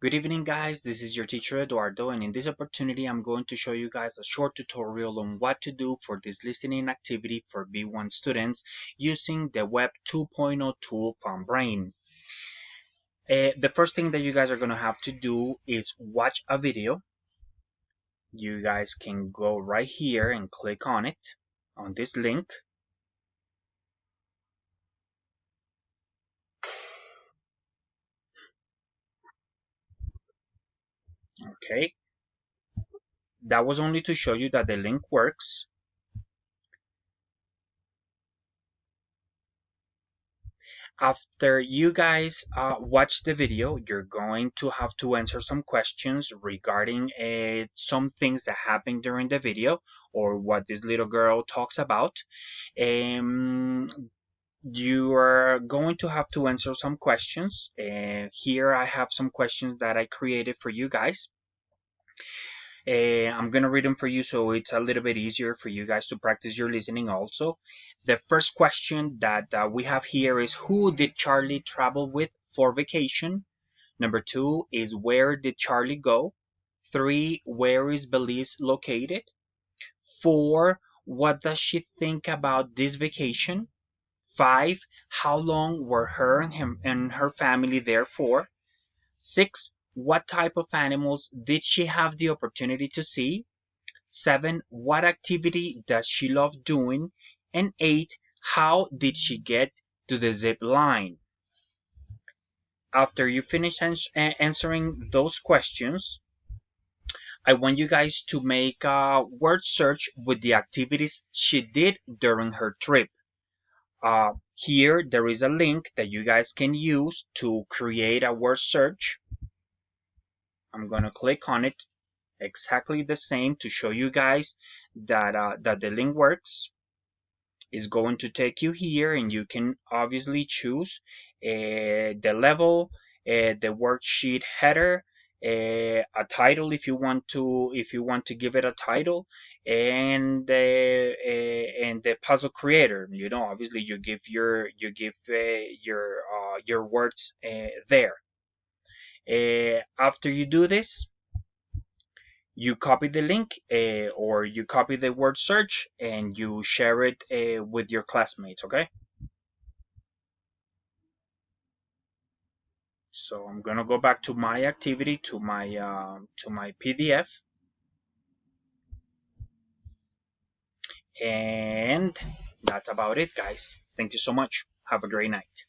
Good evening, guys. This is your teacher Eduardo, and in this opportunity, I'm going to show you guys a short tutorial on what to do for this listening activity for B1 students using the Web 2.0 tool from Brain. The first thing that you guys are going to have to do is watch a video. You guys can go right here and click on it, on this link. Okay, that was only to show you that the link works. After you guys watch the video, you're going to have to answer some questions regarding some things that happened during the video or what this little girl talks about. Um, you are going to have to answer some questions. Here I have some questions that I created for you guys. I'm going to read them for you so it's a little bit easier for you guys to practice your listening also. The first question that we have here is, who did Charlie travel with for vacation? Number two is, where did Charlie go? Three, where is Belize located? Four, what does she think about this vacation? Five, how long were her and him and her family there for? Six, what type of animals did she have the opportunity to see? Seven, what activity does she love doing? And eight, how did she get to the zip line? After you finish answering those questions, I want you guys to make a word search with the activities she did during her trip. Here, there is a link that you guys can use to create a word search. I'm going to click on it, exactly the same, to show you guys that the link works. Is going to take you here, and you can obviously choose the level, the worksheet header, a title if you want to give it a title, and the puzzle creator. Obviously you give your words there. After you do this, you copy the link or you copy the word search and you share it with your classmates, okay? So I'm gonna go back to my activity, to my PDF, and that's about it, guys. Thank you so much. Have a great night.